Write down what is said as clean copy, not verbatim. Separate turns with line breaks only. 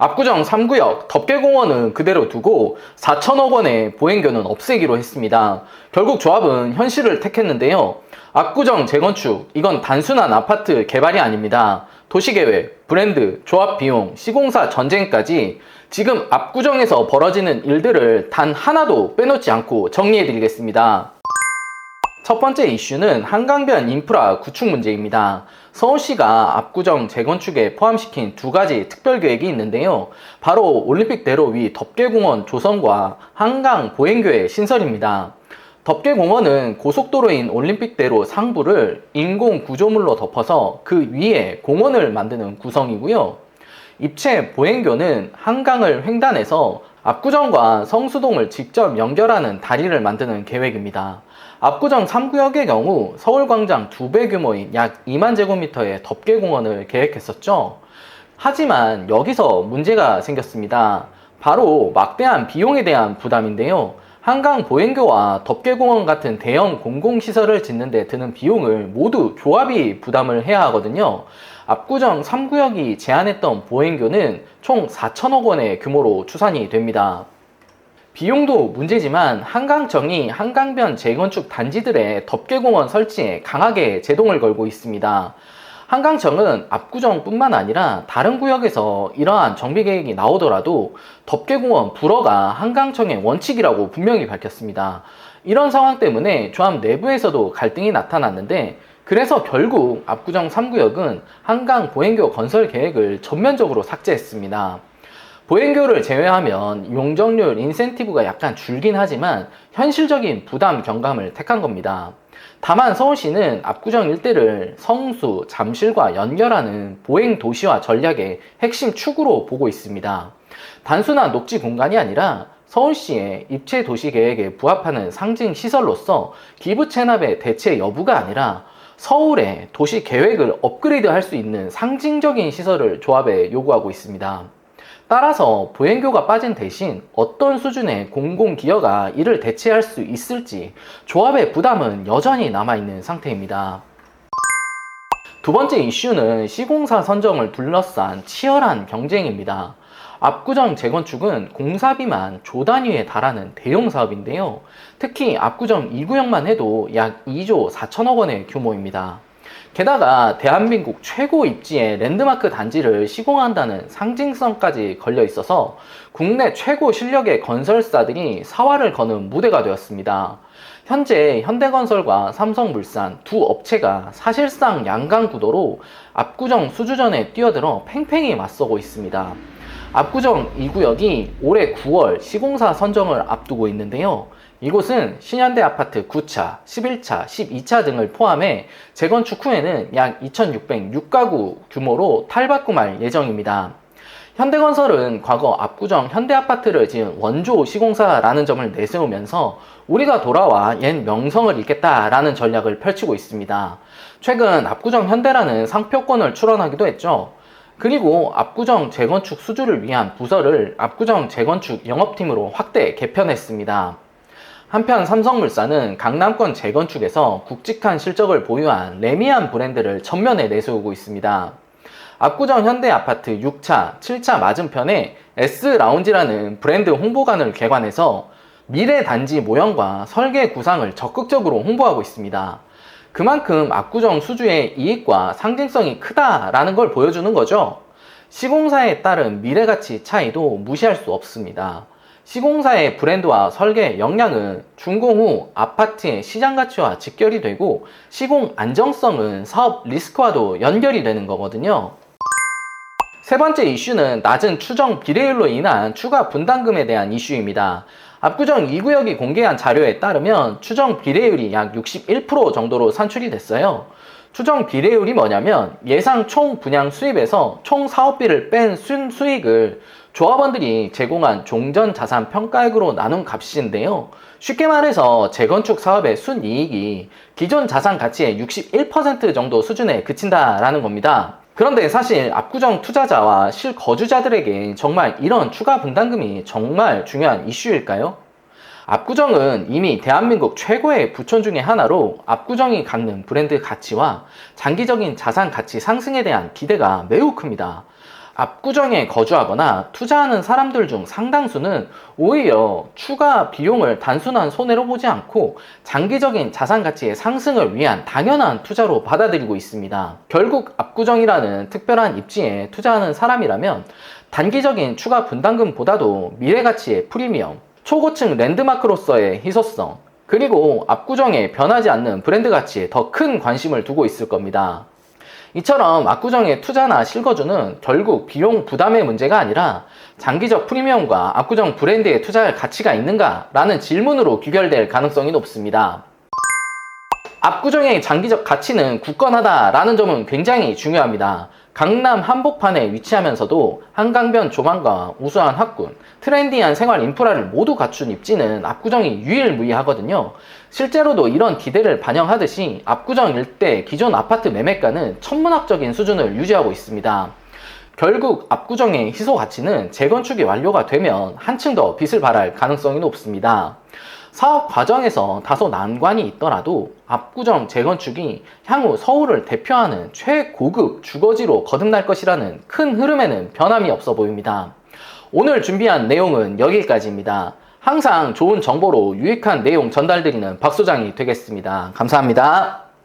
압구정 3구역 덮개공원은 그대로 두고 4천억 원의 보행교는 없애기로 했습니다. 결국 조합은 현실을 택했는데요. 압구정 재건축, 이건 단순한 아파트 개발이 아닙니다. 도시계획, 브랜드, 조합 비용, 시공사 전쟁까지 지금 압구정에서 벌어지는 일들을 단 하나도 빼놓지 않고 정리해드리겠습니다. 첫 번째 이슈는 한강변 인프라 구축 문제입니다. 서울시가 압구정 재건축에 포함시킨 두 가지 특별계획이 있는데요. 바로 올림픽대로 위 덮개공원 조성과 한강 보행교의 신설입니다. 덮개공원은 고속도로인 올림픽대로 상부를 인공 구조물로 덮어서 그 위에 공원을 만드는 구성이고요. 입체 보행교는 한강을 횡단해서 압구정과 성수동을 직접 연결하는 다리를 만드는 계획입니다. 압구정 3구역의 경우 서울광장 2배 규모인 약 2만 제곱미터의 덮개공원을 계획했었죠. 하지만 여기서 문제가 생겼습니다. 바로 막대한 비용에 대한 부담인데요. 한강 보행교와 덮개공원 같은 대형 공공시설을 짓는 데 드는 비용을 모두 조합이 부담을 해야 하거든요. 압구정 3구역이 제안했던 보행교는 총 4천억 원의 규모로 추산이 됩니다. 비용도 문제지만 한강청이 한강변 재건축 단지들의 덮개공원 설치에 강하게 제동을 걸고 있습니다. 한강청은 압구정뿐만 아니라 다른 구역에서 이러한 정비 계획이 나오더라도 덮개공원 불허가 한강청의 원칙이라고 분명히 밝혔습니다. 이런 상황 때문에 조합 내부에서도 갈등이 나타났는데, 그래서 결국 압구정 3구역은 한강 보행교 건설 계획을 전면적으로 삭제했습니다. 보행교를 제외하면 용적률 인센티브가 약간 줄긴 하지만 현실적인 부담 경감을 택한 겁니다. 다만 서울시는 압구정 일대를 성수, 잠실과 연결하는 보행 도시화 전략의 핵심 축으로 보고 있습니다. 단순한 녹지 공간이 아니라 서울시의 입체 도시 계획에 부합하는 상징 시설로서 기부 체납의 대체 여부가 아니라 서울의 도시 계획을 업그레이드 할 수 있는 상징적인 시설을 조합에 요구하고 있습니다. 따라서 보행교가 빠진 대신 어떤 수준의 공공기여가 이를 대체할 수 있을지 조합의 부담은 여전히 남아있는 상태입니다. 두 번째 이슈는 시공사 선정을 둘러싼 치열한 경쟁입니다. 압구정 재건축은 공사비만 조 단위에 달하는 대형 사업인데요. 특히 압구정 2구역만 해도 약 2조 4천억 원의 규모입니다. 게다가 대한민국 최고 입지의 랜드마크 단지를 시공한다는 상징성까지 걸려 있어서 국내 최고 실력의 건설사들이 사활을 거는 무대가 되었습니다. 현재 현대건설과 삼성물산 두 업체가 사실상 양강구도로 압구정 수주전에 뛰어들어 팽팽히 맞서고 있습니다. 압구정 2구역이 올해 9월 시공사 선정을 앞두고 있는데요. 이곳은 신현대 아파트 9차, 11차, 12차 등을 포함해 재건축 후에는 약 2,606가구 규모로 탈바꿈할 예정입니다. 현대건설은 과거 압구정 현대아파트를 지은 원조 시공사라는 점을 내세우면서 우리가 돌아와 옛 명성을 잇겠다라는 전략을 펼치고 있습니다. 최근 압구정 현대라는 상표권을 출원하기도 했죠. 그리고 압구정 재건축 수주를 위한 부서를 압구정 재건축 영업팀으로 확대 개편했습니다. 한편 삼성물산은 강남권 재건축에서 굵직한 실적을 보유한 레미안 브랜드를 전면에 내세우고 있습니다. 압구정 현대아파트 6차, 7차 맞은편에 S라운지라는 브랜드 홍보관을 개관해서 미래 단지 모형과 설계 구상을 적극적으로 홍보하고 있습니다. 그만큼 압구정 수주의 이익과 상징성이 크다라는 걸 보여주는 거죠. 시공사에 따른 미래가치 차이도 무시할 수 없습니다. 시공사의 브랜드와 설계 역량은 준공 후 아파트의 시장가치와 직결이 되고, 시공 안정성은 사업 리스크와도 연결이 되는 거거든요. 세 번째 이슈는 낮은 추정 비례율로 인한 추가 분담금에 대한 이슈입니다. 압구정 2구역이 공개한 자료에 따르면 추정 비례율이 약 61% 정도로 산출이 됐어요. 추정 비례율이 뭐냐면 예상 총 분양 수입에서 총 사업비를 뺀 순수익을 조합원들이 제공한 종전자산 평가액으로 나눈 값인데요. 쉽게 말해서 재건축 사업의 순이익이 기존 자산 가치의 61% 정도 수준에 그친다라는 겁니다. 그런데 사실 압구정 투자자와 실거주자들에게 정말 이런 추가 분담금이 정말 중요한 이슈일까요? 압구정은 이미 대한민국 최고의 부촌 중의 하나로 압구정이 갖는 브랜드 가치와 장기적인 자산 가치 상승에 대한 기대가 매우 큽니다. 압구정에 거주하거나 투자하는 사람들 중 상당수는 오히려 추가 비용을 단순한 손해로 보지 않고 장기적인 자산 가치의 상승을 위한 당연한 투자로 받아들이고 있습니다. 결국 압구정이라는 특별한 입지에 투자하는 사람이라면 단기적인 추가 분담금보다도 미래 가치의 프리미엄, 초고층 랜드마크로서의 희소성, 그리고 압구정의 변하지 않는 브랜드 가치에 더 큰 관심을 두고 있을 겁니다. 이처럼 압구정의 투자나 실거주는 결국 비용 부담의 문제가 아니라 장기적 프리미엄과 압구정 브랜드에 투자할 가치가 있는가? 라는 질문으로 귀결될 가능성이 높습니다. 압구정의 장기적 가치는 굳건하다라는 점은 굉장히 중요합니다. 강남 한복판에 위치하면서도 한강변 조망과 우수한 학군, 트렌디한 생활 인프라를 모두 갖춘 입지는 압구정이 유일무이하거든요. 실제로도 이런 기대를 반영하듯이 압구정 일대 기존 아파트 매매가는 천문학적인 수준을 유지하고 있습니다. 결국 압구정의 희소 가치는 재건축이 완료가 되면 한층 더 빛을 발할 가능성이 높습니다. 사업 과정에서 다소 난관이 있더라도 압구정 재건축이 향후 서울을 대표하는 최고급 주거지로 거듭날 것이라는 큰 흐름에는 변함이 없어 보입니다. 오늘 준비한 내용은 여기까지입니다. 항상 좋은 정보로 유익한 내용 전달드리는 박 소장이 되겠습니다. 감사합니다.